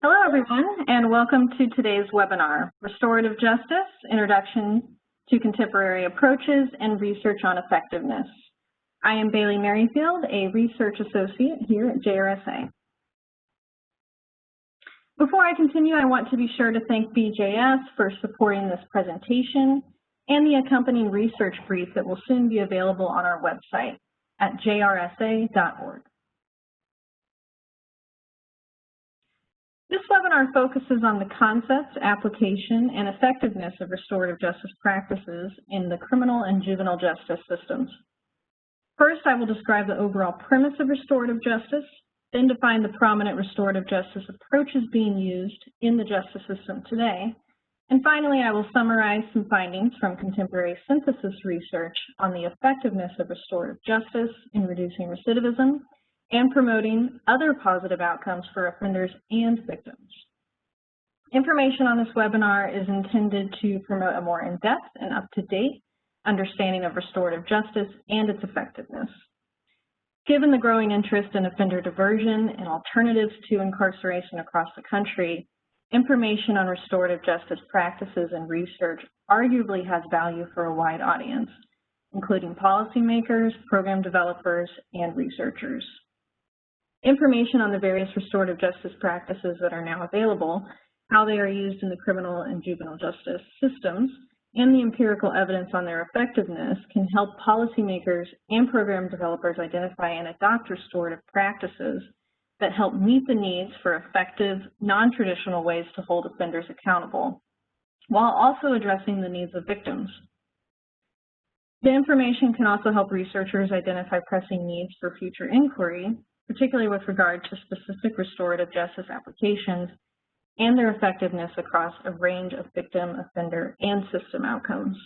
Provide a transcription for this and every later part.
Hello, everyone, and welcome to today's webinar, Restorative Justice, Introduction to Contemporary Approaches and Research on Effectiveness. I am Bailey Merrifield, a Research Associate here at JRSA. Before I continue, I want to be sure to thank BJS for supporting this presentation and the accompanying research brief that will soon be available on our website at jrsa.org. This webinar focuses on the concepts, application, and effectiveness of restorative justice practices in the criminal and juvenile justice systems. First, I will describe the overall premise of restorative justice, then define the prominent restorative justice approaches being used in the justice system today, and finally, I will summarize some findings from contemporary synthesis research on the effectiveness of restorative justice in reducing recidivism and promoting other positive outcomes for offenders and victims. Information on this webinar is intended to promote a more in-depth and up-to-date understanding of restorative justice and its effectiveness. Given the growing interest in offender diversion and alternatives to incarceration across the country, information on restorative justice practices and research arguably has value for a wide audience, including policymakers, program developers, and researchers. Information on the various restorative justice practices that are now available, how they are used in the criminal and juvenile justice systems, and the empirical evidence on their effectiveness can help policymakers and program developers identify and adopt restorative practices that help meet the needs for effective, non-traditional ways to hold offenders accountable, while also addressing the needs of victims. The information can also help researchers identify pressing needs for future inquiry, particularly with regard to specific restorative justice applications and their effectiveness across a range of victim, offender, and system outcomes.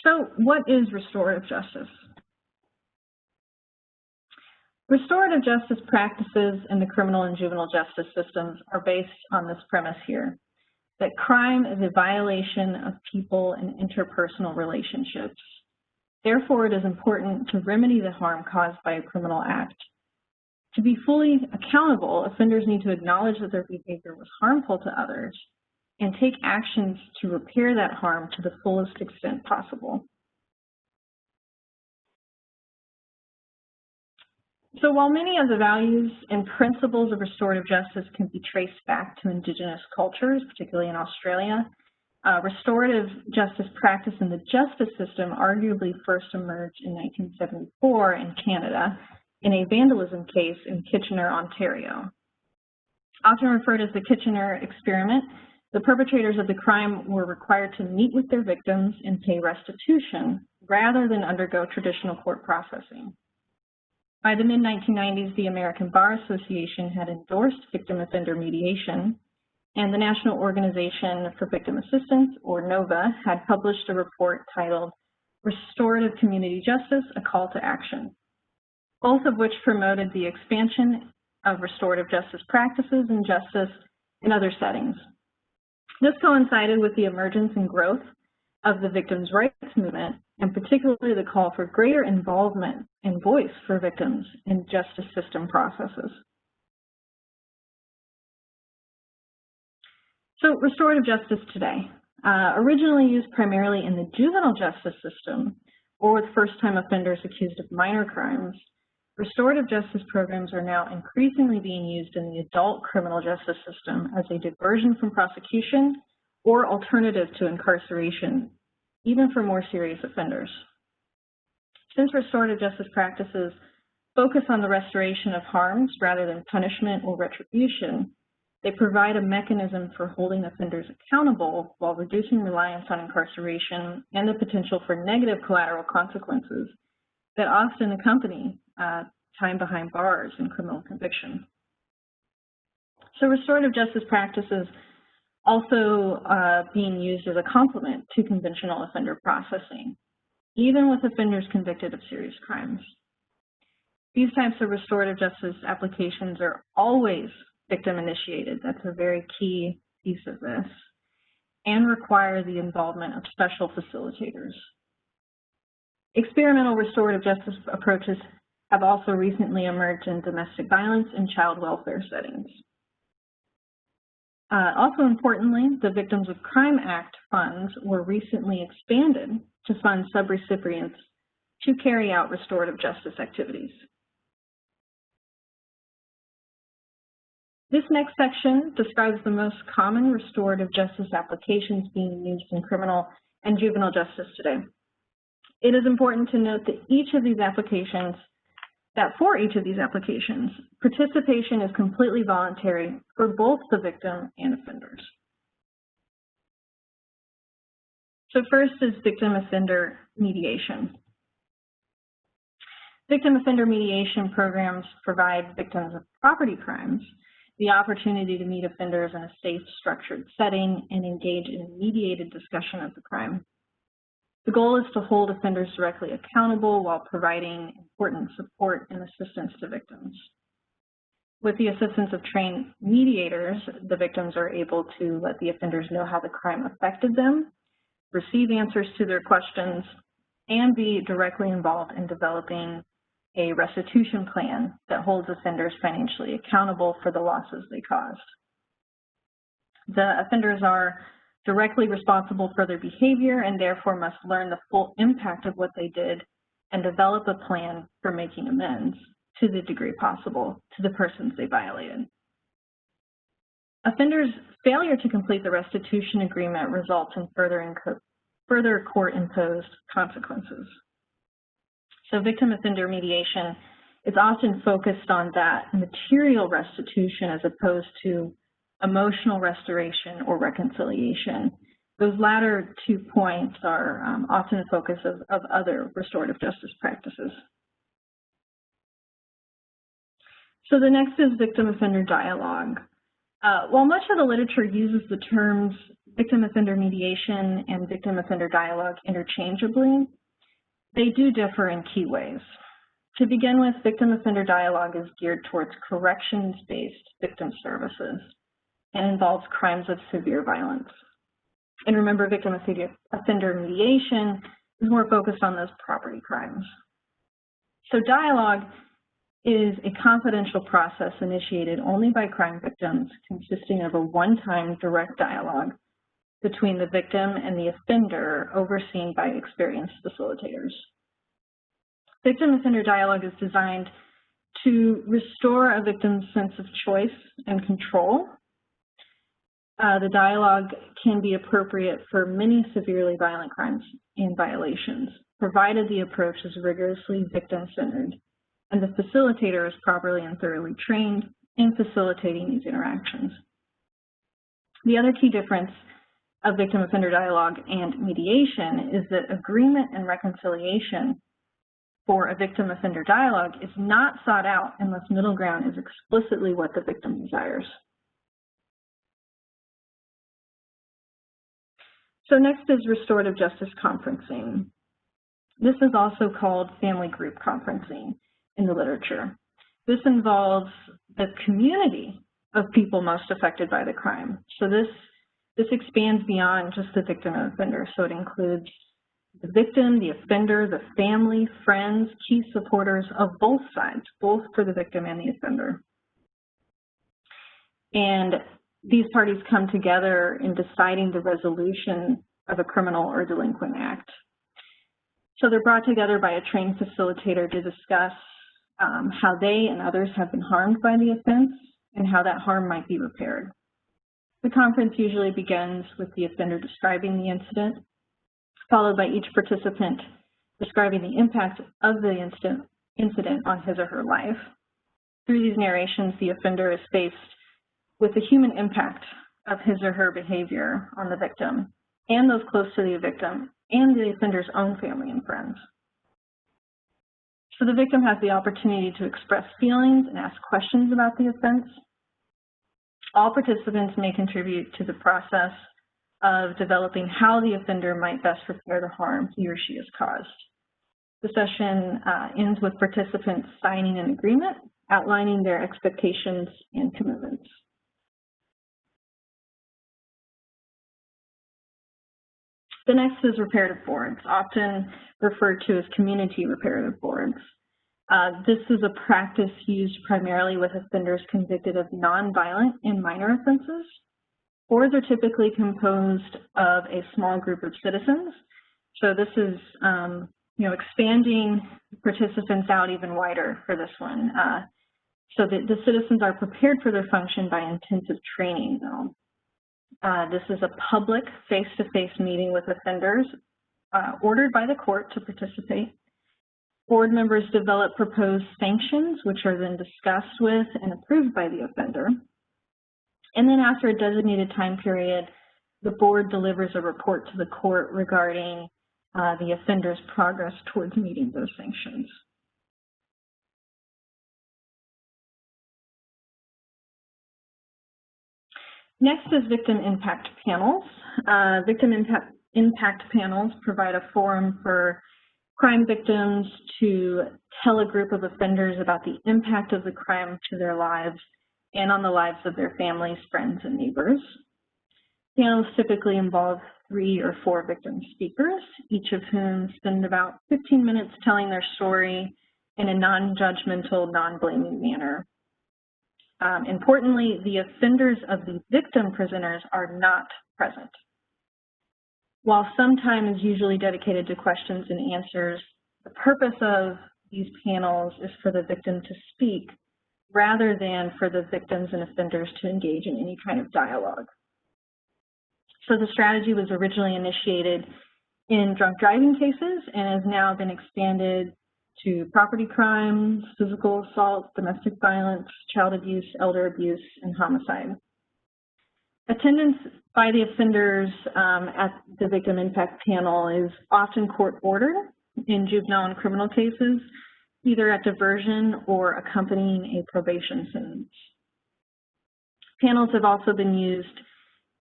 So, what is restorative justice? Restorative justice practices in the criminal and juvenile justice systems are based on this premise here, that crime is a violation of people and interpersonal relationships. Therefore, it is important to remedy the harm caused by a criminal act. To be fully accountable, offenders need to acknowledge that their behavior was harmful to others and take actions to repair that harm to the fullest extent possible. So while many of the values and principles of restorative justice can be traced back to indigenous cultures, particularly in Australia, restorative justice practice in the justice system arguably first emerged in 1974 in Canada in a vandalism case in Kitchener, Ontario. Often referred as the Kitchener experiment, the perpetrators of the crime were required to meet with their victims and pay restitution rather than undergo traditional court processing. By the mid-1990s, the American Bar Association had endorsed victim-offender mediation, and the National Organization for Victim Assistance, or NOVA, had published a report titled Restorative Community Justice, A Call to Action, both of which promoted the expansion of restorative justice practices and justice in other settings. This coincided with the emergence and growth of the victims' rights movement, and particularly the call for greater involvement and voice for victims in justice system processes. So, restorative justice today, originally used primarily in the juvenile justice system or with first-time offenders accused of minor crimes, restorative justice programs are now increasingly being used in the adult criminal justice system as a diversion from prosecution or alternative to incarceration, even for more serious offenders. Since restorative justice practices focus on the restoration of harms rather than punishment or retribution, they provide a mechanism for holding offenders accountable while reducing reliance on incarceration and the potential for negative collateral consequences that often accompany time behind bars in criminal conviction. So restorative justice practices also being used as a complement to conventional offender processing, even with offenders convicted of serious crimes. These types of restorative justice applications are always victim-initiated. That's a very key piece of this, and require the involvement of special facilitators. Experimental restorative justice approaches have also recently emerged in domestic violence and child welfare settings. Also importantly, the Victims of Crime Act funds were recently expanded to fund subrecipients to carry out restorative justice activities. This next section describes the most common restorative justice applications being used in criminal and juvenile justice today. It is important to note that for each of these applications, participation is completely voluntary for both the victim and offenders. So first is victim-offender mediation. Victim-offender mediation programs provide victims of property crimes the opportunity to meet offenders in a safe, structured setting and engage in a mediated discussion of the crime. The goal is to hold offenders directly accountable while providing important support and assistance to victims. With the assistance of trained mediators, the victims are able to let the offenders know how the crime affected them, receive answers to their questions, and be directly involved in developing a restitution plan that holds offenders financially accountable for the losses they caused. The offenders are directly responsible for their behavior and therefore must learn the full impact of what they did and develop a plan for making amends to the degree possible to the persons they violated. Offenders' failure to complete the restitution agreement results in further court-imposed consequences. So victim-offender mediation is often focused on that material restitution as opposed to emotional restoration or reconciliation. Those latter 2 points are often a focus of other restorative justice practices. So the next is victim-offender dialogue. While much of the literature uses the terms victim-offender mediation and victim-offender dialogue interchangeably, they do differ in key ways. To begin with, victim-offender dialogue is geared towards corrections-based victim services and involves crimes of severe violence. And remember, victim-offender mediation is more focused on those property crimes. So dialogue is a confidential process initiated only by crime victims, consisting of a one-time direct dialogue between the victim and the offender, overseen by experienced facilitators. Victim-offender dialogue is designed to restore a victim's sense of choice and control. The dialogue can be appropriate for many severely violent crimes and violations, provided the approach is rigorously victim-centered and the facilitator is properly and thoroughly trained in facilitating these interactions. The other key difference of victim-offender dialogue and mediation is that agreement and reconciliation for a victim-offender dialogue is not sought out unless middle ground is explicitly what the victim desires. So next is restorative justice conferencing. This is also called family group conferencing in the literature. This involves the community of people most affected by the crime. So this expands beyond just the victim and offender. So it includes the victim, the offender, the family, friends, key supporters of both sides, both for the victim and the offender. And these parties come together in deciding the resolution of a criminal or delinquent act. So they're brought together by a trained facilitator to discuss how they and others have been harmed by the offense and how that harm might be repaired. The conference usually begins with the offender describing the incident, followed by each participant describing the impact of the incident on his or her life. Through these narrations, the offender is faced with the human impact of his or her behavior on the victim and those close to the victim and the offender's own family and friends. So the victim has the opportunity to express feelings and ask questions about the offense. All participants may contribute to the process of developing how the offender might best repair the harm he or she has caused. The session ends with participants signing an agreement, outlining their expectations and commitments. The next is reparative boards, often referred to as community reparative boards. This is a practice used primarily with offenders convicted of nonviolent and minor offenses. Boards are typically composed of a small group of citizens. So this is, expanding participants out even wider for this one. So the citizens are prepared for their function by intensive training, though. This is a public face-to-face meeting with offenders ordered by the court to participate. Board members develop proposed sanctions, which are then discussed with and approved by the offender. And then after a designated time period, the board delivers a report to the court regarding the offender's progress towards meeting those sanctions. Next is victim impact panels. Victim impact panels provide a forum for crime victims to tell a group of offenders about the impact of the crime to their lives and on the lives of their families, friends, and neighbors. Panels typically involve 3 or 4 victim speakers, each of whom spend about 15 minutes telling their story in a non-judgmental, non-blaming manner. Importantly, the offenders of the victim presenters are not present. While some time is usually dedicated to questions and answers, the purpose of these panels is for the victim to speak rather than for the victims and offenders to engage in any kind of dialogue. So the strategy was originally initiated in drunk driving cases and has now been expanded to property crimes, physical assault, domestic violence, child abuse, elder abuse, and homicide. Attendance by the offenders at the victim impact panel is often court-ordered in juvenile and criminal cases, either at diversion or accompanying a probation sentence. Panels have also been used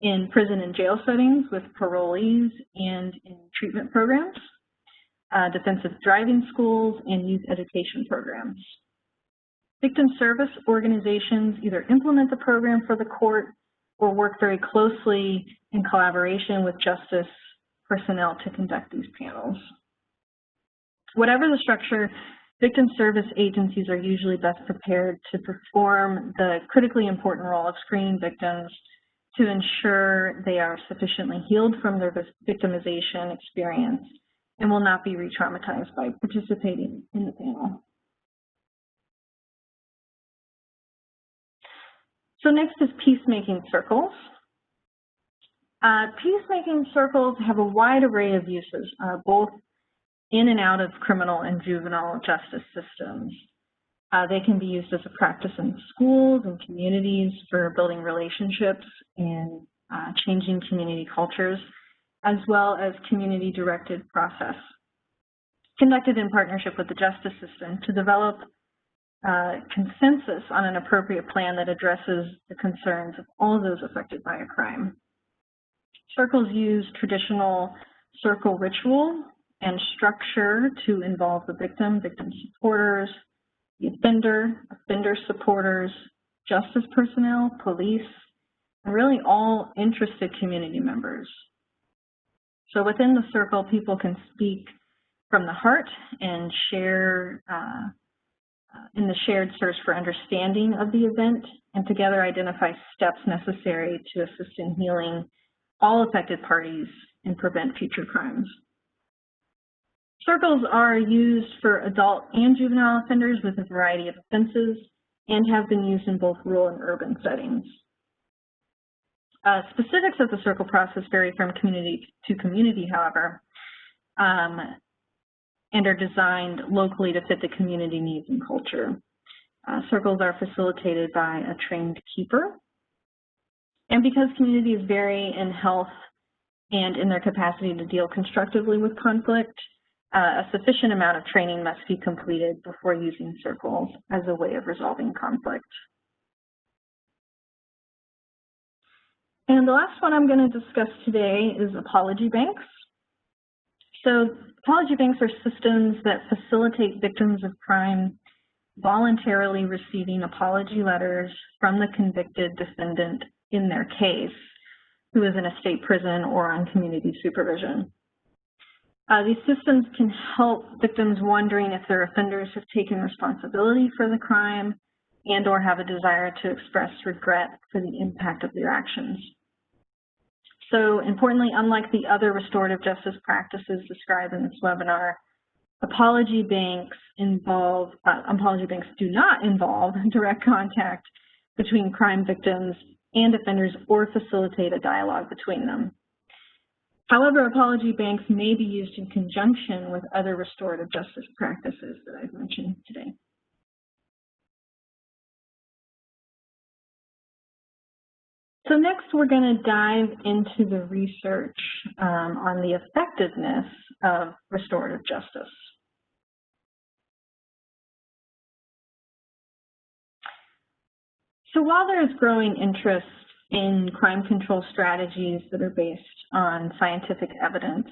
in prison and jail settings with parolees and in treatment programs, defensive driving schools, and youth education programs. Victim service organizations either implement the program for the court or work very closely in collaboration with justice personnel to conduct these panels. Whatever the structure, victim service agencies are usually best prepared to perform the critically important role of screening victims to ensure they are sufficiently healed from their victimization experience and will not be re-traumatized by participating in the panel. So next is peacemaking circles. Peacemaking circles have a wide array of uses, both in and out of criminal and juvenile justice systems. They can be used as a practice in schools and communities for building relationships and changing community cultures, as well as community-directed process, conducted in partnership with the justice system to develop consensus on an appropriate plan that addresses the concerns of all those affected by a crime. Circles use traditional circle ritual and structure to involve the victim, victim supporters, the offender, offender supporters, justice personnel, police, and really all interested community members. So within the circle, people can speak from the heart and share in the shared search for understanding of the event, and together identify steps necessary to assist in healing all affected parties and prevent future crimes. Circles are used for adult and juvenile offenders with a variety of offenses and have been used in both rural and urban settings. Specifics of the circle process vary from community to community, however, and are designed locally to fit the community needs and culture. Circles are facilitated by a trained keeper. And because communities vary in health and in their capacity to deal constructively with conflict, a sufficient amount of training must be completed before using circles as a way of resolving conflict. And the last one I'm going to discuss today is apology banks. So apology banks are systems that facilitate victims of crime voluntarily receiving apology letters from the convicted defendant in their case, who is in a state prison or on community supervision. These systems can help victims wondering if their offenders have taken responsibility for the crime and or have a desire to express regret for the impact of their actions. So importantly, unlike the other restorative justice practices described in this webinar, apology banks do not involve direct contact between crime victims and offenders or facilitate a dialogue between them. However, apology banks may be used in conjunction with other restorative justice practices that I've mentioned today. So next, we're going to dive into the research on the effectiveness of restorative justice. So while there is growing interest in crime control strategies that are based on scientific evidence,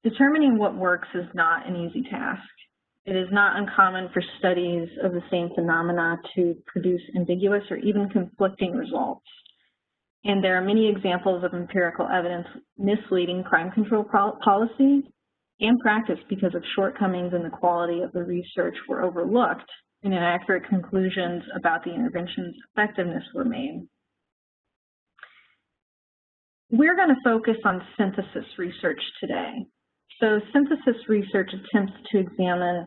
determining what works is not an easy task. It is not uncommon for studies of the same phenomena to produce ambiguous or even conflicting results. And there are many examples of empirical evidence misleading crime control policy and practice because of shortcomings in the quality of the research were overlooked and inaccurate conclusions about the intervention's effectiveness were made. We're going to focus on synthesis research today. So synthesis research attempts to examine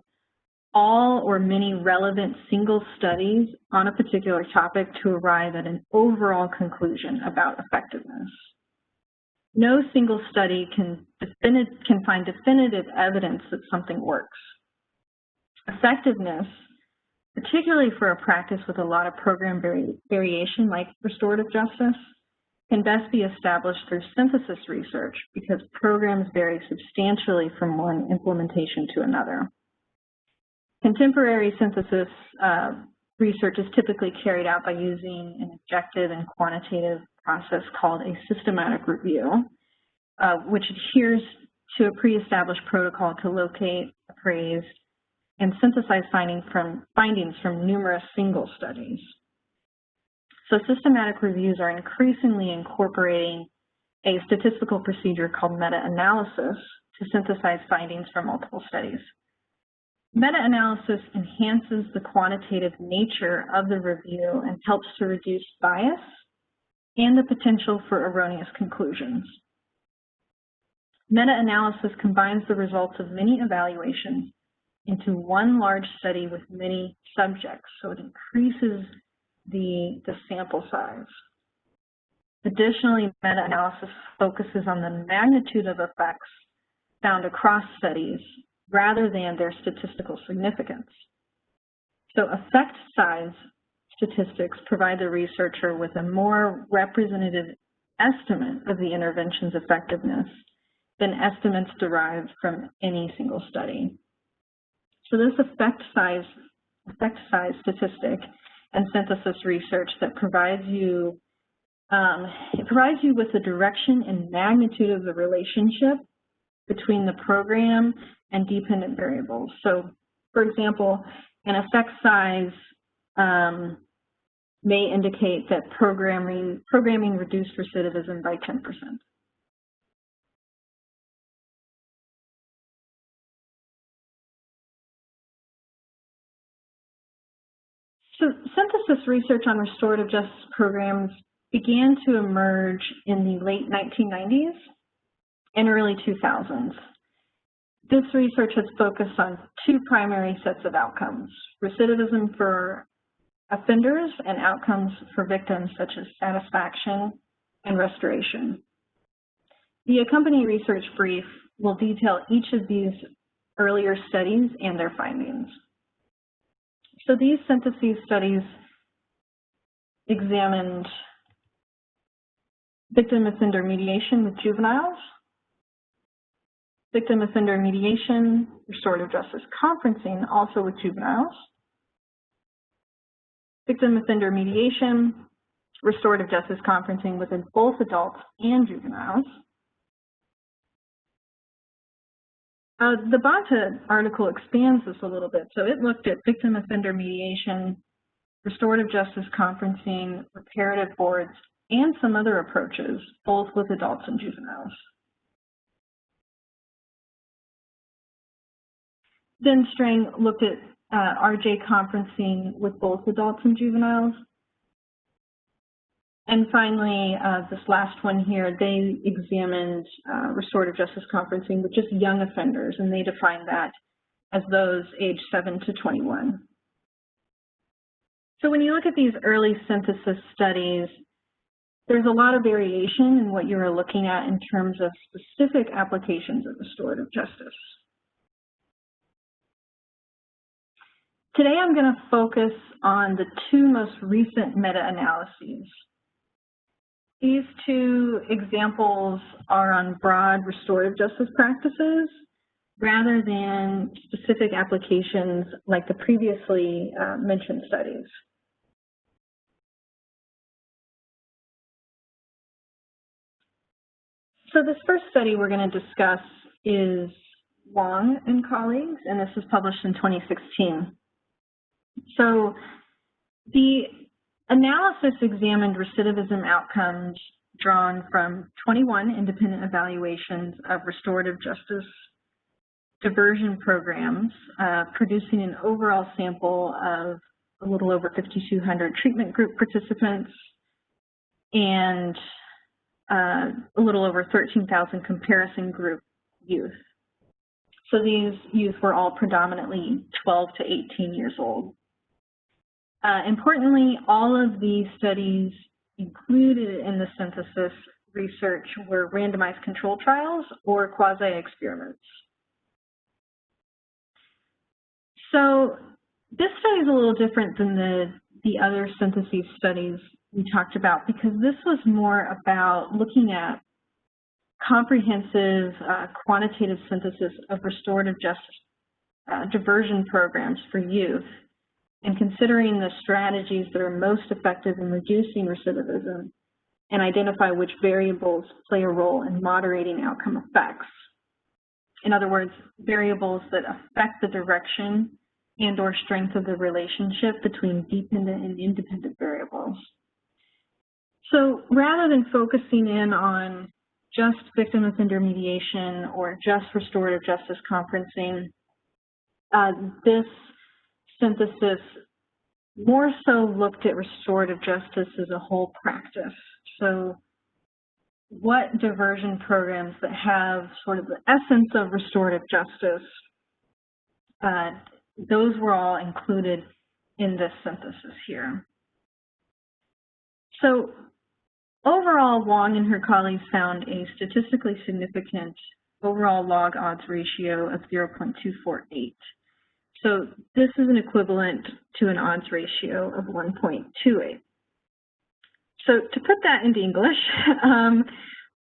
all or many relevant single studies on a particular topic to arrive at an overall conclusion about effectiveness. No single study can find definitive evidence that something works. Effectiveness, particularly for a practice with a lot of program variation like restorative justice, can best be established through synthesis research because programs vary substantially from one implementation to another. Contemporary synthesis research is typically carried out by using an objective and quantitative process called a systematic review, which adheres to a pre-established protocol to locate, appraise, and synthesize findings from numerous single studies. So systematic reviews are increasingly incorporating a statistical procedure called meta-analysis to synthesize findings from multiple studies. Meta-analysis enhances the quantitative nature of the review and helps to reduce bias and the potential for erroneous conclusions. Meta-analysis combines the results of many evaluations into one large study with many subjects, so it increases the sample size. Additionally, meta-analysis focuses on the magnitude of effects found across studies rather than their statistical significance. So effect size statistics provide the researcher with a more representative estimate of the intervention's effectiveness than estimates derived from any single study. So this effect size statistic and synthesis research that provides you with the direction and magnitude of the relationship between the program and dependent variables. So, for example, an effect size may indicate that programming reduced recidivism by 10%. So synthesis research on restorative justice programs began to emerge in the late 1990s and early 2000s. This research has focused on two primary sets of outcomes: recidivism for offenders and outcomes for victims such as satisfaction and restoration. The accompanying research brief will detail each of these earlier studies and their findings. So these synthesis studies examined victim-offender mediation with juveniles, victim-offender mediation, restorative justice conferencing, also with juveniles, victim-offender mediation, restorative justice conferencing within both adults and juveniles. The Banta article expands this a little bit. So it looked at victim-offender mediation, restorative justice conferencing, reparative boards, and some other approaches, both with adults and juveniles. Then Strang looked at RJ conferencing with both adults and juveniles. And finally, this last one here, they examined restorative justice conferencing with just young offenders, and they defined that as those aged 7 to 21. So when you look at these early synthesis studies, there's a lot of variation in what you're looking at in terms of specific applications of restorative justice. Today I'm going to focus on the two most recent meta-analyses. These two examples are on broad restorative justice practices rather than specific applications like the previously mentioned studies. So this first study we're going to discuss is Wong and colleagues, and this was published in 2016. So the analysis examined recidivism outcomes drawn from 21 independent evaluations of restorative justice diversion programs, producing an overall sample of a little over 5,200 treatment group participants and a little over 13,000 comparison group youth. So these youth were all predominantly 12 to 18 years old. Importantly, all of these studies included in the synthesis research were randomized control trials or quasi-experiments. So this study is a little different than the other synthesis studies we talked about because this was more about looking at comprehensive quantitative synthesis of restorative justice diversion programs for youth and considering the strategies that are most effective in reducing recidivism and identify which variables play a role in moderating outcome effects. In other words, variables that affect the direction and or strength of the relationship between dependent and independent variables. So rather than focusing in on just victim offender mediation or just restorative justice conferencing, this synthesis more so looked at restorative justice as a whole practice. So what diversion programs that have sort of the essence of restorative justice, those were all included in this synthesis here. So overall, Wong and her colleagues found a statistically significant overall log odds ratio of 0.248. So this is an equivalent to an odds ratio of 1.28. So to put that into English,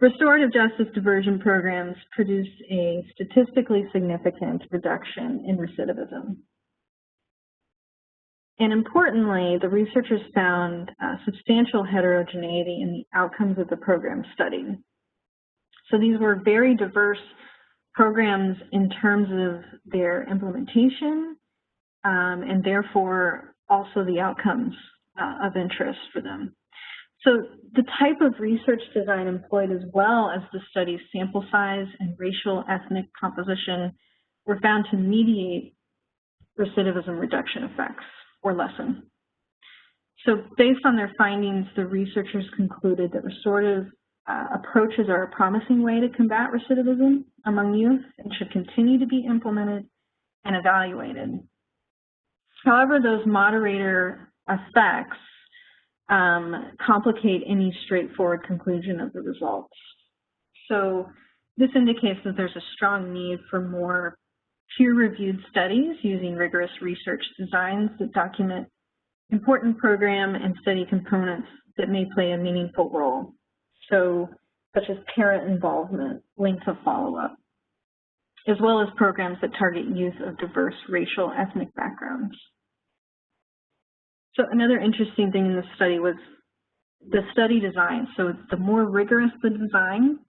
restorative justice diversion programs produce a statistically significant reduction in recidivism. And importantly, the researchers found substantial heterogeneity in the outcomes of the program studied. So these were very diverse programs in terms of their implementation and therefore also the outcomes of interest for them. So the type of research design employed as well as the study's sample size and racial ethnic composition were found to mediate recidivism reduction effects or lessen. So based on their findings, the researchers concluded that restorative approaches are a promising way to combat recidivism among youth and should continue to be implemented and evaluated. However, those moderator effects complicate any straightforward conclusion of the results. So this indicates that there's a strong need for more peer-reviewed studies using rigorous research designs that document important program and study components that may play a meaningful role. So, such as parent involvement, length of follow-up, as well as programs that target youth of diverse racial, ethnic backgrounds. So another interesting thing in this study was the study design. So the more rigorous the design,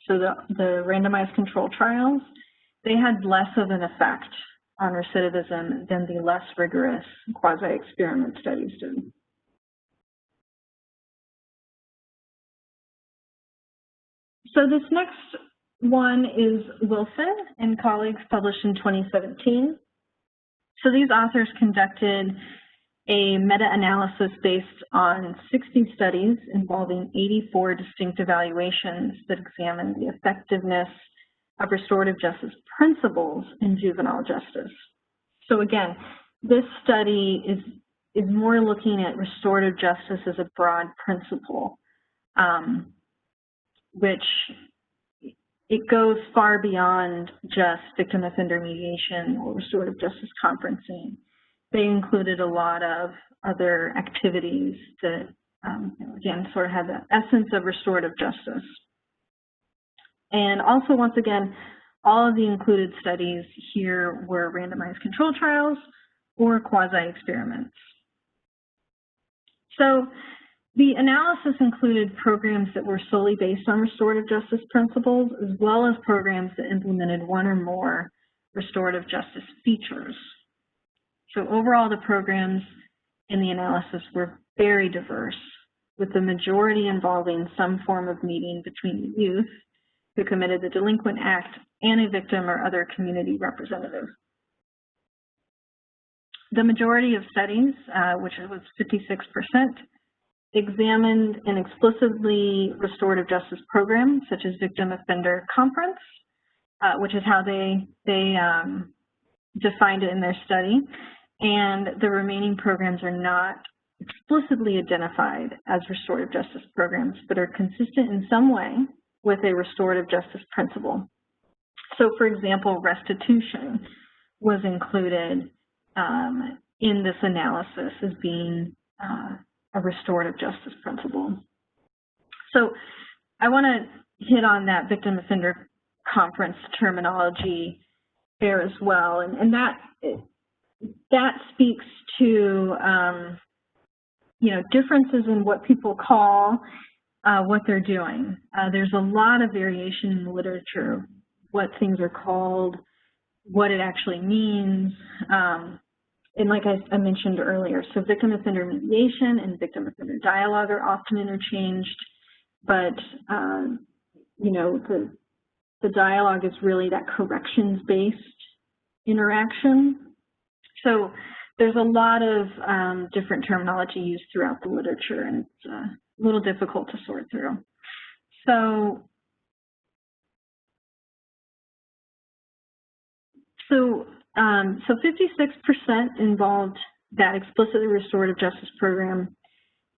so the randomized control trials, they had less of an effect on recidivism than the less rigorous quasi-experiment studies did. So this next one is Wilson and colleagues, published in 2017. So these authors conducted a meta-analysis based on 60 studies involving 84 distinct evaluations that examined the effectiveness of restorative justice principles in juvenile justice. So again, this study is more looking at restorative justice as a broad principle, which it goes far beyond just victim offender mediation or restorative justice conferencing. They included a lot of other activities that, again, sort of had the essence of restorative justice. And also, once again, all of the included studies here were randomized control trials or quasi-experiments. So the analysis included programs that were solely based on restorative justice principles, as well as programs that implemented one or more restorative justice features. So overall, the programs in the analysis were very diverse, with the majority involving some form of meeting between the youth who committed the delinquent act and a victim or other community representative. The majority of studies, which was 56%, examined an explicitly restorative justice program, such as victim offender conference, which is how they defined it in their study. And the remaining programs are not explicitly identified as restorative justice programs, but are consistent in some way with a restorative justice principle. So, for example, restitution was included in this analysis as being a restorative justice principle. So I want to hit on that victim offender conference terminology there as well, and that speaks to differences in what people call what they're doing. There's a lot of variation in the literature, what things are called, what it actually means. And like I mentioned earlier, so victim offender mediation and victim offender dialogue are often interchanged, but the dialogue is really that corrections-based interaction. So there's a lot of different terminology used throughout the literature, and it's a little difficult to sort through. So 56% involved that explicitly restorative justice program,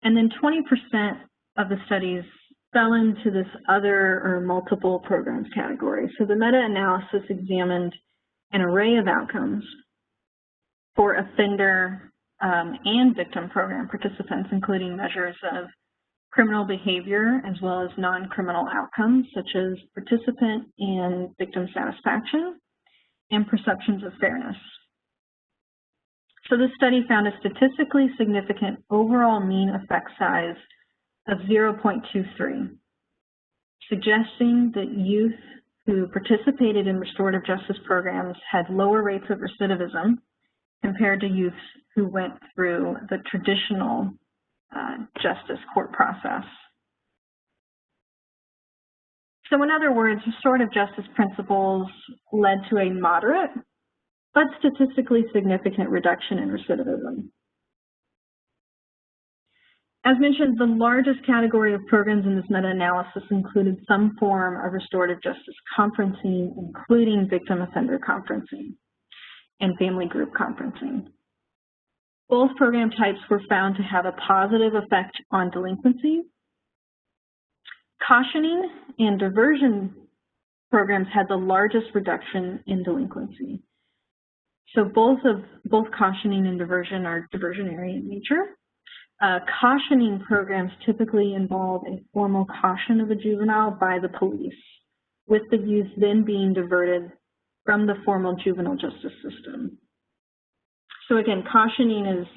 and then 20% of the studies fell into this other or multiple programs category. So the meta-analysis examined an array of outcomes for offender and victim program participants, including measures of criminal behavior as well as non-criminal outcomes, such as participant and victim satisfaction and perceptions of fairness. So this study found a statistically significant overall mean effect size of 0.23, suggesting that youth who participated in restorative justice programs had lower rates of recidivism compared to youths who went through the traditional justice court process. So in other words, restorative justice principles led to a moderate but statistically significant reduction in recidivism. As mentioned, the largest category of programs in this meta-analysis included some form of restorative justice conferencing, including victim offender conferencing and family group conferencing. Both program types were found to have a positive effect on delinquency. Cautioning and diversion programs had the largest reduction in delinquency. So both cautioning and diversion are diversionary in nature. Cautioning programs typically involve a formal caution of a juvenile by the police, with the youth then being diverted from the formal juvenile justice system. So again, cautioning is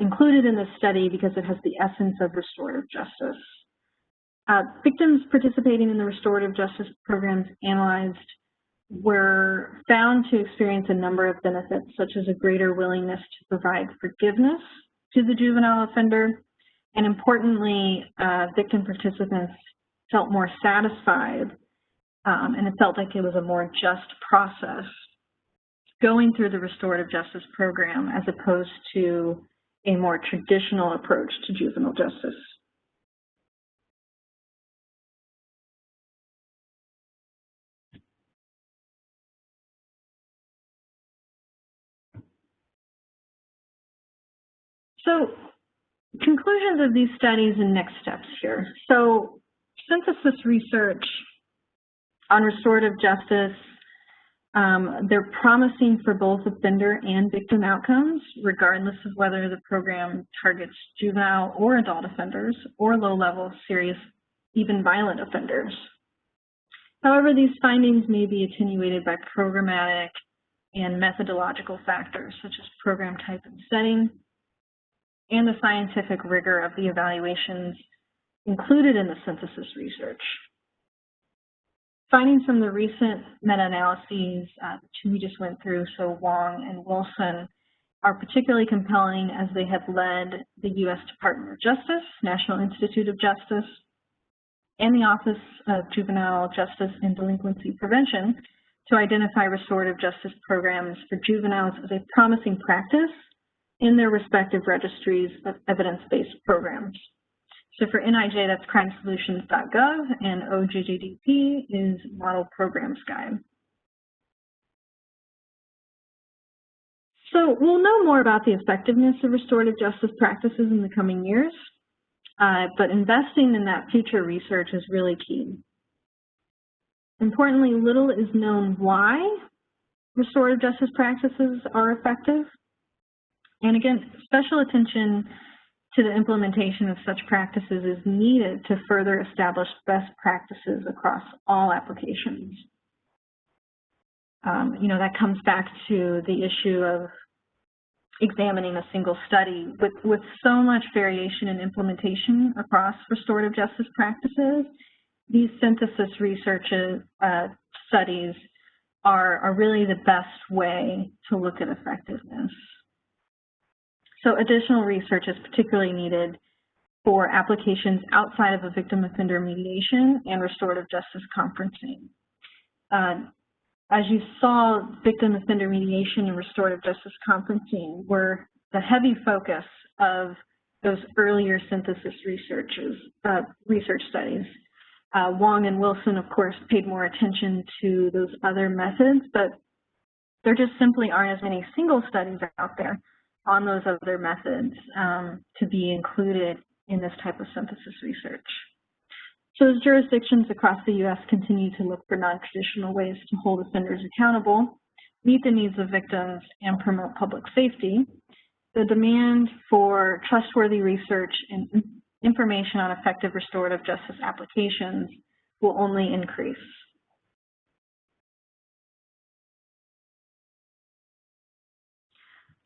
included in this study because it has the essence of restorative justice. Victims participating in the restorative justice programs analyzed were found to experience a number of benefits, such as a greater willingness to provide forgiveness to the juvenile offender, and importantly, victim participants felt more satisfied, and it felt like it was a more just process going through the restorative justice program as opposed to a more traditional approach to juvenile justice. So, conclusions of these studies and next steps here. So, synthesis research on restorative justice, they're promising for both offender and victim outcomes, regardless of whether the program targets juvenile or adult offenders or low-level, serious, even violent offenders. However, these findings may be attenuated by programmatic and methodological factors, such as program type and setting, and the scientific rigor of the evaluations included in the synthesis research. Findings from the recent meta-analyses that we just went through, so Wong and Wilson, are particularly compelling as they have led the U.S. Department of Justice, National Institute of Justice, and the Office of Juvenile Justice and Delinquency Prevention to identify restorative justice programs for juveniles as a promising practice in their respective registries of evidence-based programs. So for NIJ, that's crimesolutions.gov, and OJJDP is Model Programs Guide. So we'll know more about the effectiveness of restorative justice practices in the coming years, but investing in that future research is really key. Importantly, little is known why restorative justice practices are effective. And again, special attention to the implementation of such practices is needed to further establish best practices across all applications. That comes back to the issue of examining a single study. With so much variation in implementation across restorative justice practices, these synthesis research studies are really the best way to look at effectiveness. So additional research is particularly needed for applications outside of a victim offender mediation and restorative justice conferencing. As you saw, victim offender mediation and restorative justice conferencing were the heavy focus of those earlier synthesis research studies. Wong and Wilson, of course, paid more attention to those other methods, but there just simply aren't as many single studies out there on those other methods to be included in this type of synthesis research. So as jurisdictions across the U.S. continue to look for non-traditional ways to hold offenders accountable, meet the needs of victims, and promote public safety, the demand for trustworthy research and information on effective restorative justice applications will only increase.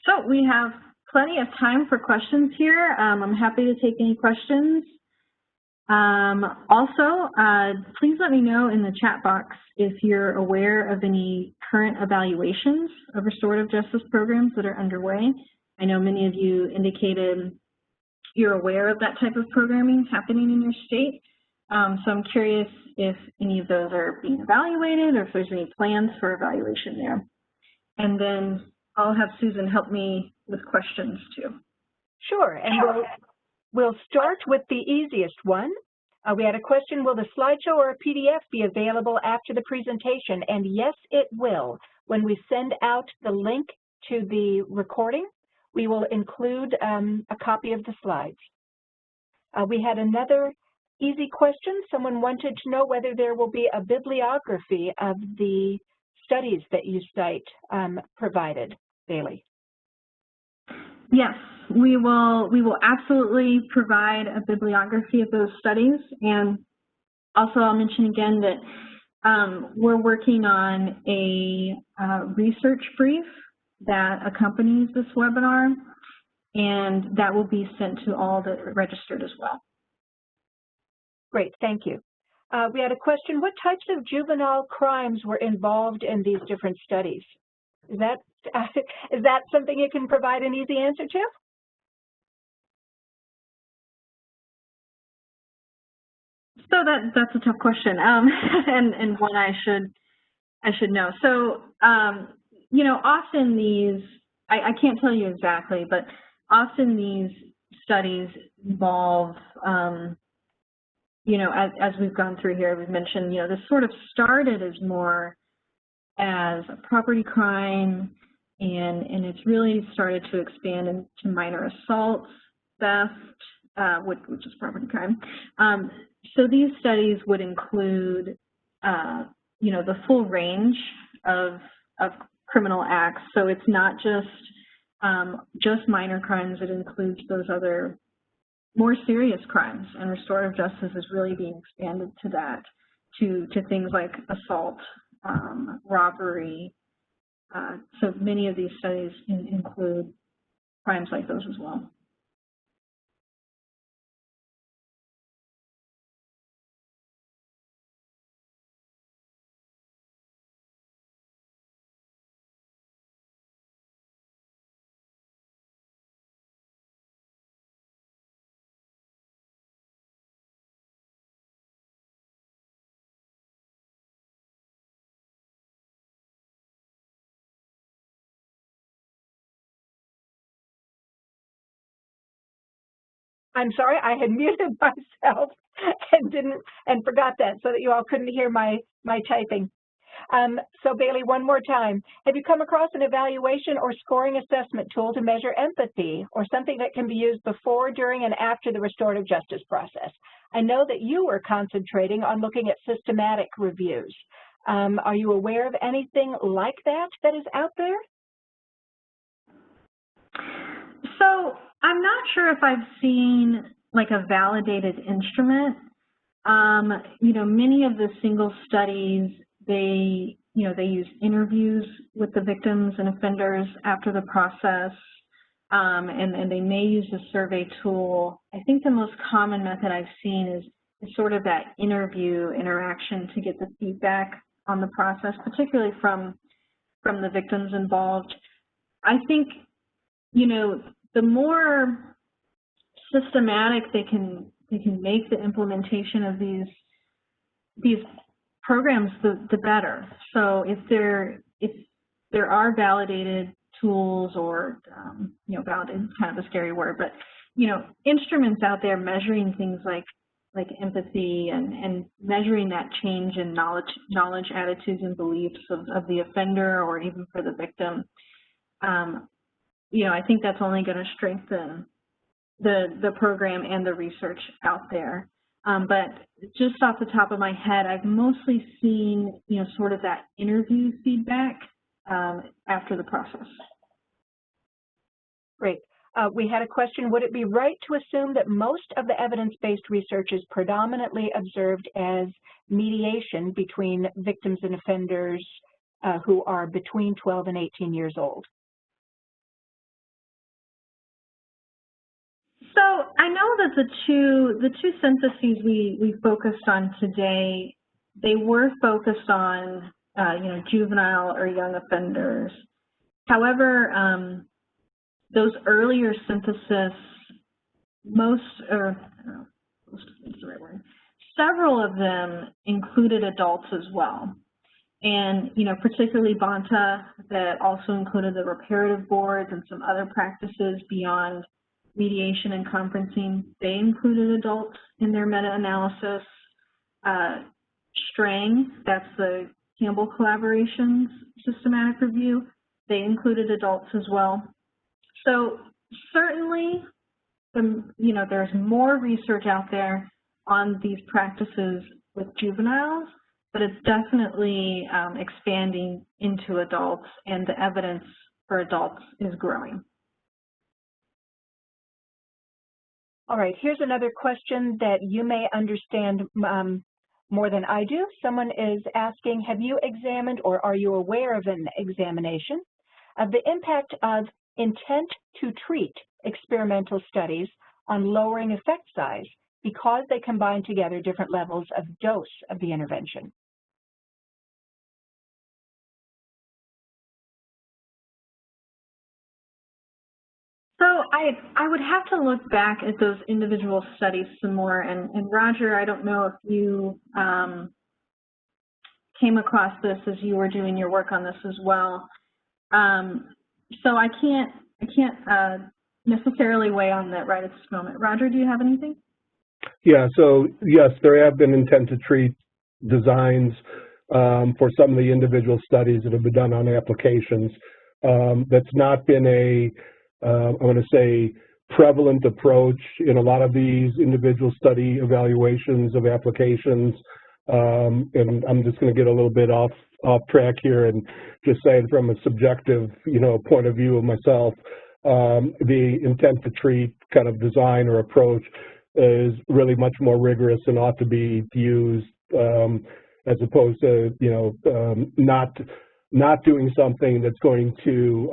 So we have plenty of time for questions here. I'm happy to take any questions. Also, please let me know in the chat box if you're aware of any current evaluations of restorative justice programs that are underway. I know many of you indicated you're aware of that type of programming happening in your state. So I'm curious if any of those are being evaluated or if there's any plans for evaluation there. And then I'll have Susan help me with questions too. Sure, and we'll start with the easiest one. We had a question, will the slideshow or a PDF be available after the presentation? And yes, it will. When we send out the link to the recording, we will include a copy of the slides. We had another easy question. Someone wanted to know whether there will be a bibliography of the studies that you cite provided, Bailey. Yes, we will absolutely provide a bibliography of those studies. And also I'll mention again that we're working on a research brief that accompanies this webinar, and that will be sent to all that are registered as well. Great, thank you. We had a question, what types of juvenile crimes were involved in these different studies? Is that something you can provide an easy answer to? So that's a tough question, and one I should know. So you know, often these, I can't tell you exactly, but often these studies involve, you know, as we've gone through here, we've mentioned, you know, this sort of started as more as a property crime, and it's really started to expand into minor assaults, theft, which is property crime. So these studies would include, you know, the full range of criminal acts. So it's not just minor crimes. It includes those other more serious crimes, and restorative justice is really being expanded to that, to things like assault, robbery. So many of these studies include crimes like those as well. I'm sorry, I had muted myself and forgot that, so that you all couldn't hear my typing. So Bailey, one more time. Have you come across an evaluation or scoring assessment tool to measure empathy, or something that can be used before, during, and after the restorative justice process? I know that you were concentrating on looking at systematic reviews. Are you aware of anything like that is out there? So I'm not sure if I've seen like a validated instrument. You know, many of the single studies, they use interviews with the victims and offenders after the process, and they may use a survey tool. I think the most common method I've seen is sort of that interview interaction to get the feedback on the process, particularly from the victims involved. I think, you know, the more systematic they can make the implementation of these programs, the better. So if there are validated tools, or you know, validated is kind of a scary word, but you know, instruments out there measuring things like empathy and measuring that change in knowledge, attitudes, and beliefs of the offender, or even for the victim, you know, I think that's only going to strengthen the program and the research out there. But just off the top of my head, I've mostly seen, you know, sort of that interview feedback after the process. Great. We had a question, would it be right to assume that most of the evidence-based research is predominantly observed as mediation between victims and offenders who are between 12 and 18 years old? So I know that the two syntheses we focused on today, they were focused on you know, juvenile or young offenders. However, those earlier synthesis, several of them included adults as well. And, you know, particularly Banta, that also included the reparative boards and some other practices beyond mediation and conferencing. They included adults in their meta-analysis. Strang, that's the Campbell Collaboration's systematic review, they included adults as well. So certainly, you know, there's more research out there on these practices with juveniles, but it's definitely expanding into adults, and the evidence for adults is growing. All right, here's another question that you may understand more than I do. Someone is asking, have you examined, or are you aware of an examination of the impact of intent to treat experimental studies on lowering effect size because they combine together different levels of dose of the intervention? So I would have to look back at those individual studies some more. And Roger, I don't know if you came across this as you were doing your work on this as well. So I can't necessarily weigh on that right at this moment. Roger, do you have anything? Yeah, so yes, there have been intent to treat designs for some of the individual studies that have been done on applications. That's not been I'm going to say, prevalent approach in a lot of these individual study evaluations of applications. And I'm just going to get a little bit off track here and just saying from a subjective, point of view of myself, the intent to treat kind of design or approach is really much more rigorous and ought to be used as opposed to, not doing something that's going to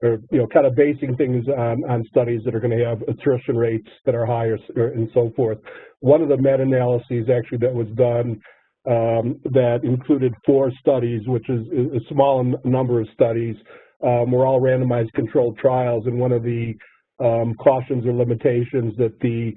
or kind of basing things on studies that are going to have attrition rates that are higher and so forth. One of the meta-analyses actually that was done that included 4 studies, which is a small number of studies, were all randomized controlled trials, and one of the cautions or limitations that the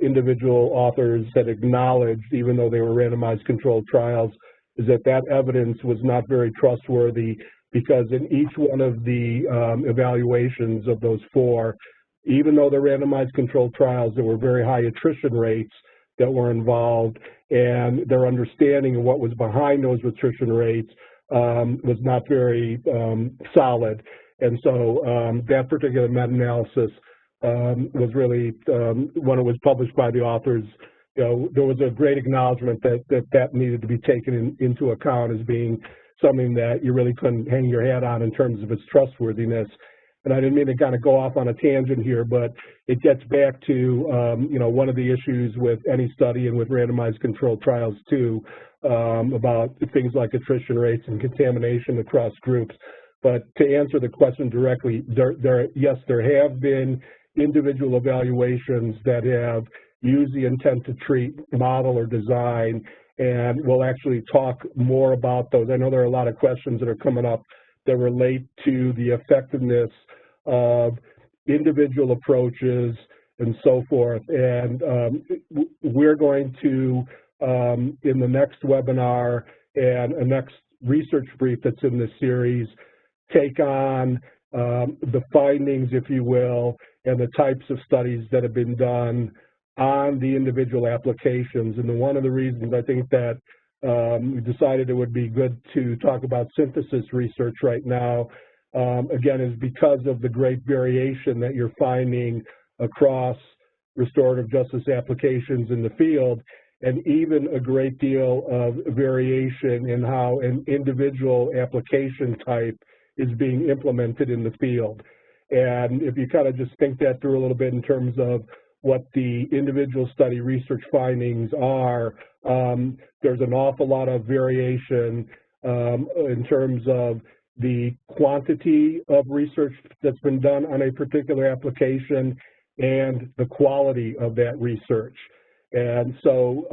individual authors had acknowledged, even though they were randomized controlled trials, is that evidence was not very trustworthy, because in each one of the evaluations of those 4, even though they're randomized controlled trials, there were very high attrition rates that were involved, and their understanding of what was behind those attrition rates was not very solid. And so that particular meta-analysis was really, when it was published by the authors, there was a great acknowledgement that needed to be taken into account as being something that you really couldn't hang your hat on in terms of its trustworthiness. And I didn't mean to kind of go off on a tangent here, but it gets back to, one of the issues with any study and with randomized controlled trials too, about things like attrition rates and contamination across groups. But to answer the question directly, yes, there have been individual evaluations that have used the intent to treat model or design, and we'll actually talk more about those. I know there are a lot of questions that are coming up that relate to the effectiveness of individual approaches and so forth. And we're going to, in the next webinar and a next research brief that's in this series, take on the findings, if you will, and the types of studies that have been done on the individual applications. And one of the reasons I think that we decided it would be good to talk about synthesis research right now, again, is because of the great variation that you're finding across restorative justice applications in the field, and even a great deal of variation in how an individual application type is being implemented in the field. And if you kind of just think that through a little bit in terms of what the individual study research findings are, there's an awful lot of variation in terms of the quantity of research that's been done on a particular application and the quality of that research. And so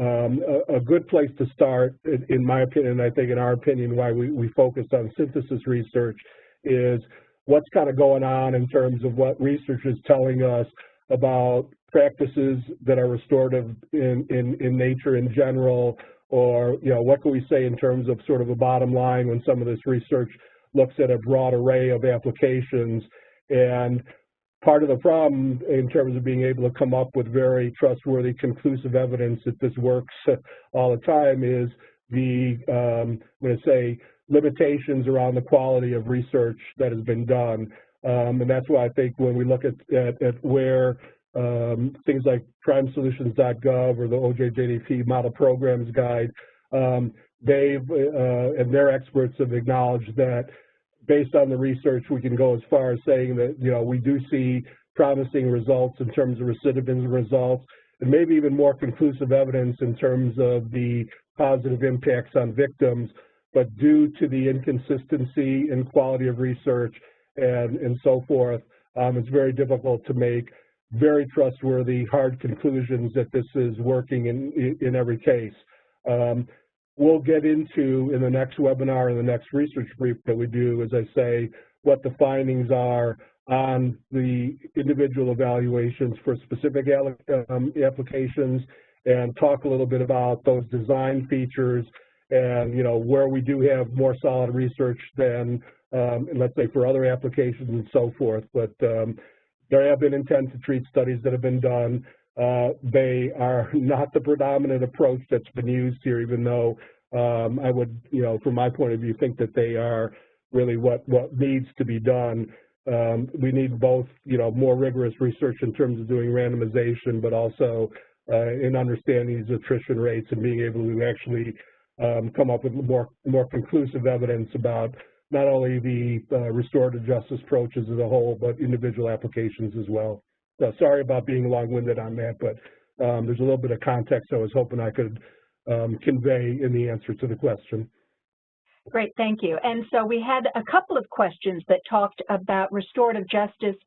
a good place to start, in my opinion, I think in our opinion, why we focus on synthesis research, is what's kind of going on in terms of what research is telling us about practices that are restorative in nature in general, or what can we say in terms of sort of a bottom line when some of this research looks at a broad array of applications. And part of the problem in terms of being able to come up with very trustworthy, conclusive evidence that this works all the time is the, I'm going to say, limitations around the quality of research that has been done. And that's why I think when we look at where things like crimesolutions.gov or the OJJDP Model Programs Guide, they've and their experts have acknowledged that based on the research, we can go as far as saying that, we do see promising results in terms of recidivism results, and maybe even more conclusive evidence in terms of the positive impacts on victims. But due to the inconsistency in quality of research and so forth, it's very difficult to make very trustworthy, hard conclusions that this is working in every case. We'll get into, in the next webinar and the next research brief that we do, as I say, what the findings are on the individual evaluations for specific applications, and talk a little bit about those design features and, where we do have more solid research than and let's say for other applications and so forth. But there have been intent to treat studies that have been done. They are not the predominant approach that's been used here, even though I would, from my point of view, think that they are really what needs to be done. We need both, more rigorous research in terms of doing randomization, but also in understanding these attrition rates and being able to actually come up with more conclusive evidence about not only the restorative justice approaches as a whole, but individual applications as well. So sorry about being long-winded on that, but there's a little bit of context I was hoping I could convey in the answer to the question. Great, thank you. And so we had a couple of questions that talked about restorative justice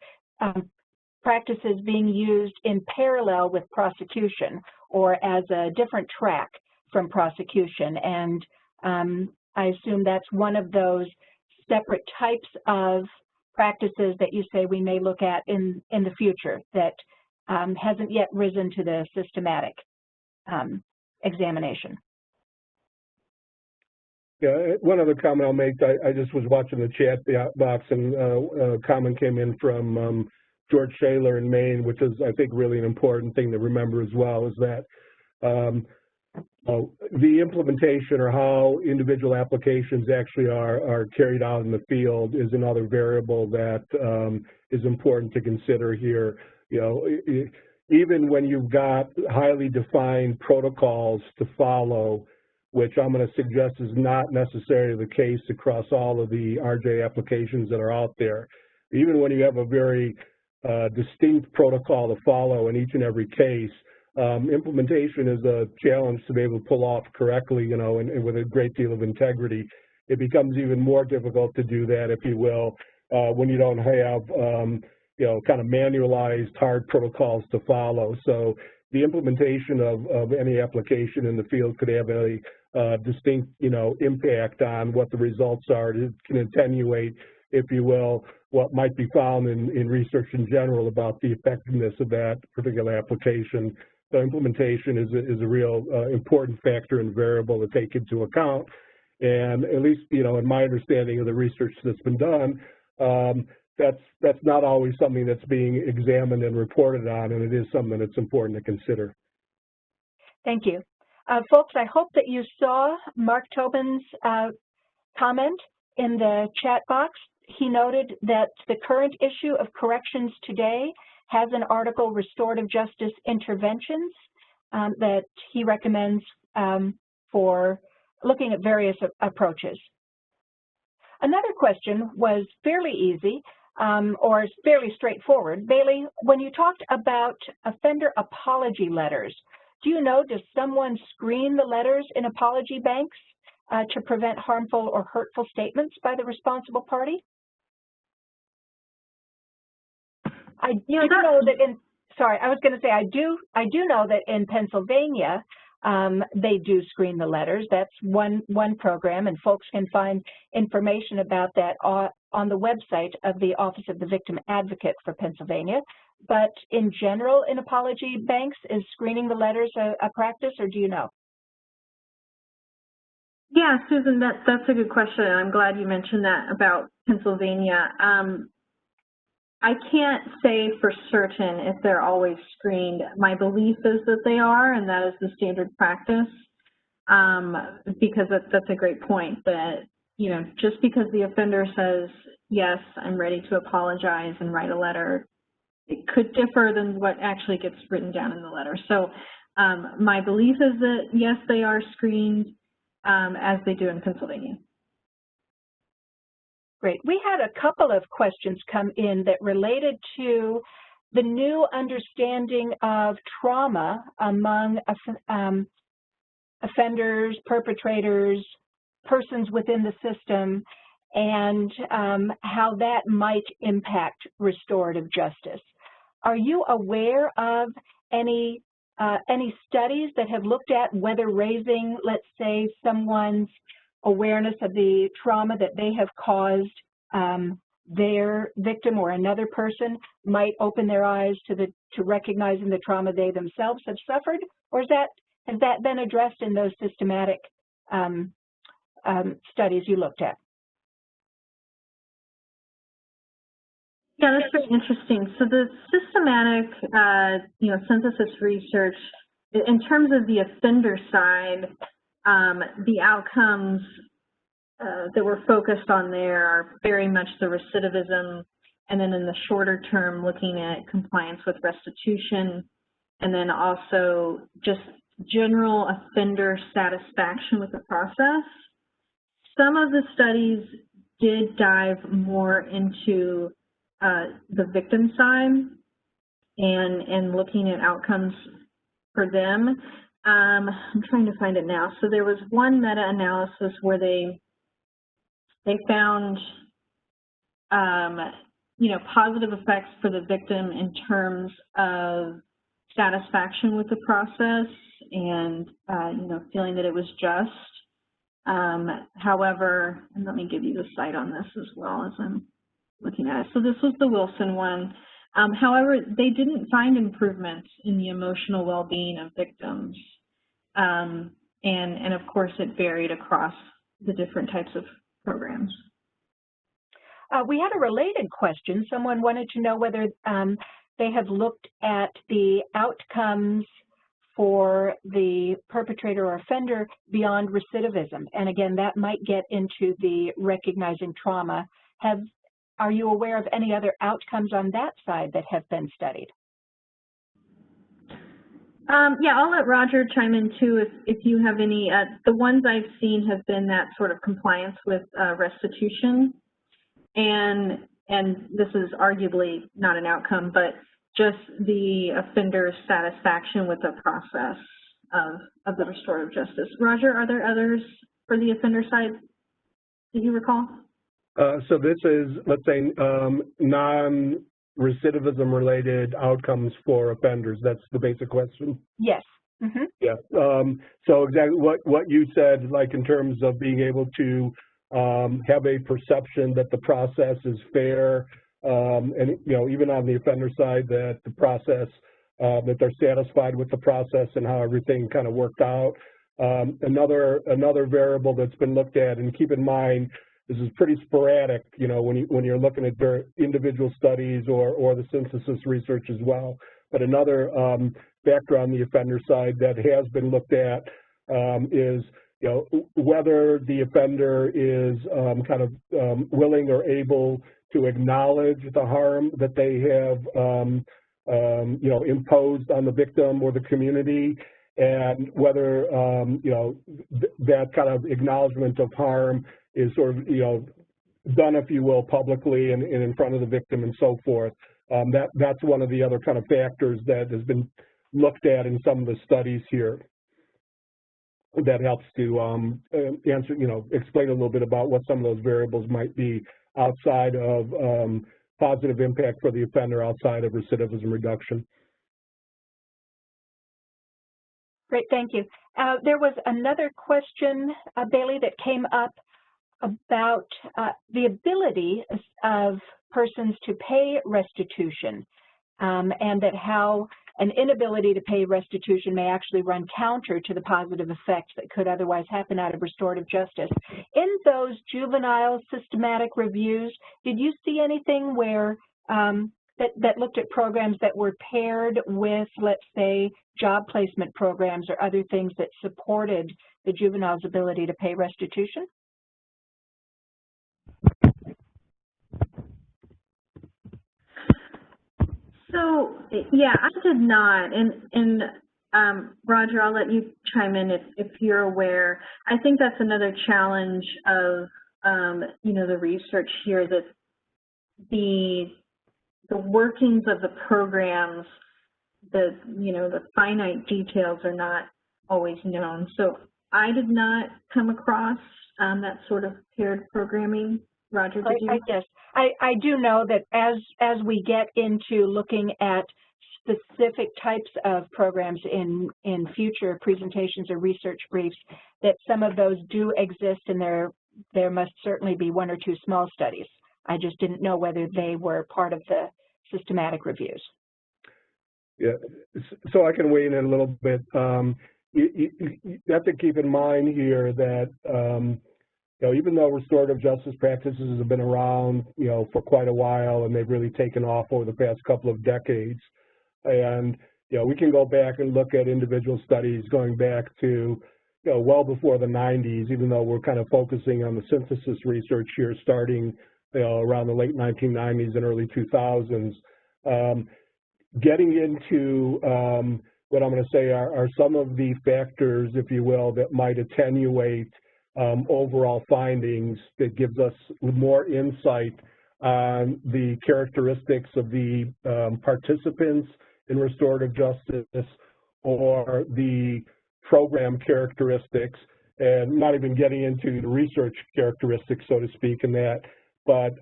practices being used in parallel with prosecution or as a different track from prosecution. And I assume that's one of those separate types of practices that you say we may look at in the future that hasn't yet risen to the systematic examination. Yeah, one other comment I'll make, I just was watching the chat box and a comment came in from George Shaler in Maine, which is, I think, really an important thing to remember as well, is that the implementation or how individual applications actually are carried out in the field is another variable that is important to consider here. Even when you've got highly defined protocols to follow, which I'm going to suggest is not necessarily the case across all of the RJ applications that are out there. Even when you have a very distinct protocol to follow in each and every case, implementation is a challenge to be able to pull off correctly, and with a great deal of integrity. It becomes even more difficult to do that, if you will, when you don't have, kind of manualized hard protocols to follow. So the implementation of any application in the field could have a distinct, impact on what the results are. It can attenuate, if you will, what might be found in research in general about the effectiveness of that particular application. So implementation is a real important factor and variable to take into account. And at least, in my understanding of the research that's been done, that's not always something that's being examined and reported on, and it is something that's important to consider. Thank you. Folks, I hope that you saw Mark Tobin's comment in the chat box. He noted that the current issue of Corrections Today has an article, Restorative Justice Interventions, that he recommends for looking at various approaches. Another question was fairly easy, or fairly straightforward. Bailey, when you talked about offender apology letters, do you know, does someone screen the letters in apology banks to prevent harmful or hurtful statements by the responsible party? I do know that in, sorry, I was going to say I do know that in Pennsylvania they do screen the letters. That's one program, and folks can find information about that on the website of the Office of the Victim Advocate for Pennsylvania. But in general, in apology banks, is screening the letters a practice, or do you know? Yeah, Susan, that's a good question. I'm glad you mentioned that about Pennsylvania. I can't say for certain if they're always screened. My belief is that they are, and that is the standard practice, because that's a great point, that, just because the offender says, yes, I'm ready to apologize and write a letter, it could differ than what actually gets written down in the letter. So my belief is that, yes, they are screened as they do in Pennsylvania. Great. We had a couple of questions come in that related to the new understanding of trauma among offenders, perpetrators, persons within the system, and how that might impact restorative justice. Are you aware of any studies that have looked at whether raising, let's say, someone's awareness of the trauma that they have caused their victim or another person might open their eyes to recognizing the trauma they themselves have suffered? Or has that been addressed in those systematic studies you looked at? Yeah, that's very interesting. So the systematic, synthesis research, in terms of the offender side, the outcomes that we're focused on there are very much the recidivism, and then in the shorter term, looking at compliance with restitution, and then also just general offender satisfaction with the process. Some of the studies did dive more into the victim side and looking at outcomes for them. I'm trying to find it now. So there was one meta-analysis where they found positive effects for the victim in terms of satisfaction with the process and feeling that it was just. However, and let me give you the site on this as well as I'm looking at it. So this was the Wilson one. However, they didn't find improvements in the emotional well-being of victims. And of course, it varied across the different types of programs. We had a related question. Someone wanted to know whether they have looked at the outcomes for the perpetrator or offender beyond recidivism. And again, that might get into the recognizing trauma. Are you aware of any other outcomes on that side that have been studied? Yeah, I'll let Roger chime in too if you have any. The ones I've seen have been that sort of compliance with restitution. And this is arguably not an outcome, but just the offender's satisfaction with the process of the restorative justice. Roger, are there others for the offender side that you recall? So this is, let's say, non-recidivism related outcomes for offenders. That's the basic question? Yes. Mm-hmm. Yeah. So exactly what you said, like in terms of being able to have a perception that the process is fair, and even on the offender side, that the process, that they're satisfied with the process and how everything kind of worked out. Another variable that's been looked at, and keep in mind, this is pretty sporadic, when you're looking at individual studies or the synthesis research as well. But another factor on the offender side that has been looked at is whether the offender is willing or able to acknowledge the harm that they have imposed on the victim or the community, and whether that kind of acknowledgement of harm is sort of done, if you will, publicly and in front of the victim and so forth. That's one of the other kind of factors that has been looked at in some of the studies here. That helps to explain a little bit about what some of those variables might be outside of positive impact for the offender, outside of recidivism reduction. Great, thank you. There was another question, Bailey, that came up about the ability of persons to pay restitution, and that how an inability to pay restitution may actually run counter to the positive effects that could otherwise happen out of restorative justice. In those juvenile systematic reviews, did you see anything where that looked at programs that were paired with, let's say, job placement programs or other things that supported the juvenile's ability to pay restitution? So, yeah, I did not, and Roger, I'll let you chime in if you're aware. I think that's another challenge of, the research here, that the workings of the programs, the finite details are not always known. So I did not come across that sort of paired programming. Roger, did you? Yes, I do know that as we get into looking at specific types of programs in future presentations or research briefs, that some of those do exist, and there must certainly be one or two small studies. I just didn't know whether they were part of the systematic reviews. Yeah, so I can weigh in a little bit. You have to keep in mind here that even though restorative justice practices have been around, for quite a while, and they've really taken off over the past couple of decades, and we can go back and look at individual studies going back to well before the 90s, even though we're kind of focusing on the synthesis research here starting around the late 1990s and early 2000s. Getting into what I'm going to say are some of the factors, if you will, that might attenuate overall findings, that gives us more insight on the characteristics of the participants in restorative justice or the program characteristics, and not even getting into the research characteristics, so to speak, in that. But,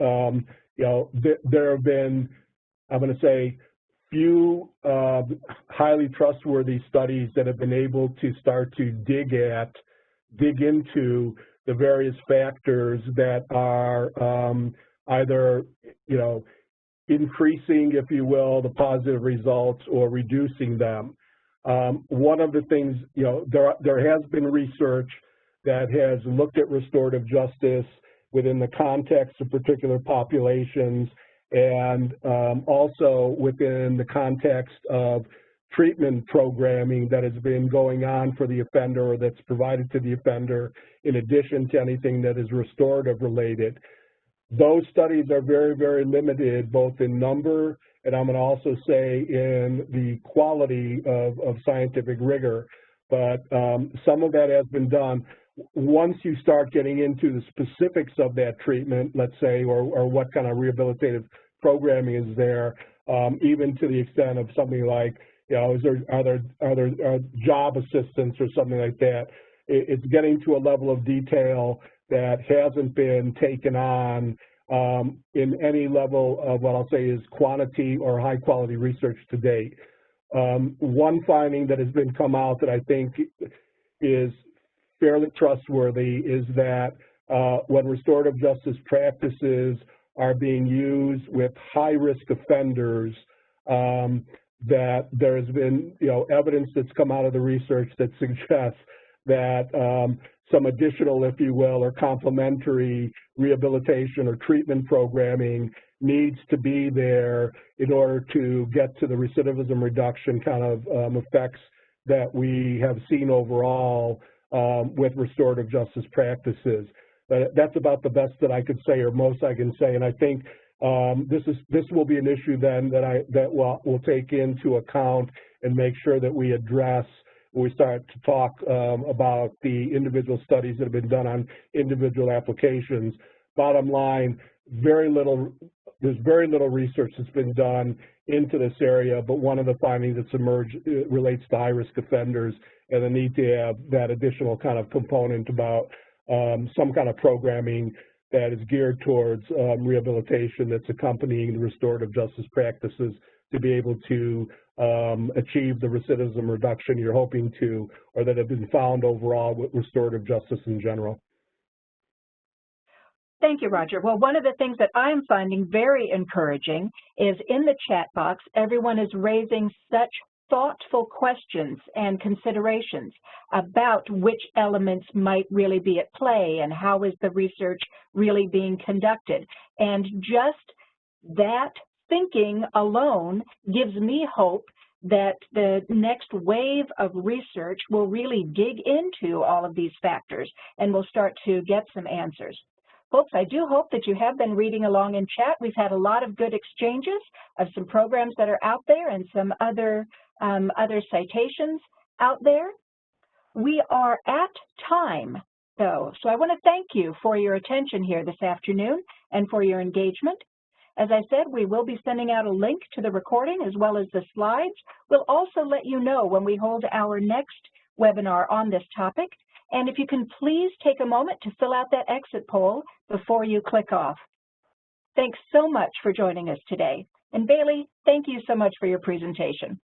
there have been, I'm going to say, few highly trustworthy studies that have been able to start to dig into the various factors that are either, increasing, if you will, the positive results or reducing them. One of the things, there has been research that has looked at restorative justice within the context of particular populations, and also within the context of treatment programming that has been going on for the offender or that's provided to the offender in addition to anything that is restorative related. Those studies are very, very limited, both in number and I'm going to also say in the quality of scientific rigor. But some of that has been done. Once you start getting into the specifics of that treatment, let's say, or what kind of rehabilitative programming is there, even to the extent of something like, are there job assistance or something like that, it's getting to a level of detail that hasn't been taken on in any level of what I'll say is quantity or high quality research to date. One finding that has been come out that I think is fairly trustworthy is that when restorative justice practices are being used with high-risk offenders, that there has been evidence that's come out of the research that suggests that some additional, if you will, or complementary rehabilitation or treatment programming needs to be there in order to get to the recidivism reduction kind of effects that we have seen overall with restorative justice practices. That's about the best that I could say, or most I can say, and I think this will be an issue then that we'll take into account and make sure that we address when we start to talk about the individual studies that have been done on individual applications. Bottom line, there's very little research that's been done into this area, but one of the findings that's emerged relates to high-risk offenders and the need to have that additional kind of component about some kind of programming that is geared towards rehabilitation that's accompanying the restorative justice practices to be able to achieve the recidivism reduction you're hoping to, or that have been found overall with restorative justice in general. Thank you, Roger. Well, one of the things that I'm finding very encouraging is in the chat box, everyone is raising such thoughtful questions and considerations about which elements might really be at play and how is the research really being conducted. And just that thinking alone gives me hope that the next wave of research will really dig into all of these factors and we'll start to get some answers. Folks, I do hope that you have been reading along in chat. We've had a lot of good exchanges of some programs that are out there and some other citations out there. We are at time, though, so I want to thank you for your attention here this afternoon and for your engagement. As I said, we will be sending out a link to the recording as well as the slides. We'll also let you know when we hold our next webinar on this topic. And if you can please take a moment to fill out that exit poll before you click off. Thanks so much for joining us today. And Bailey, thank you so much for your presentation.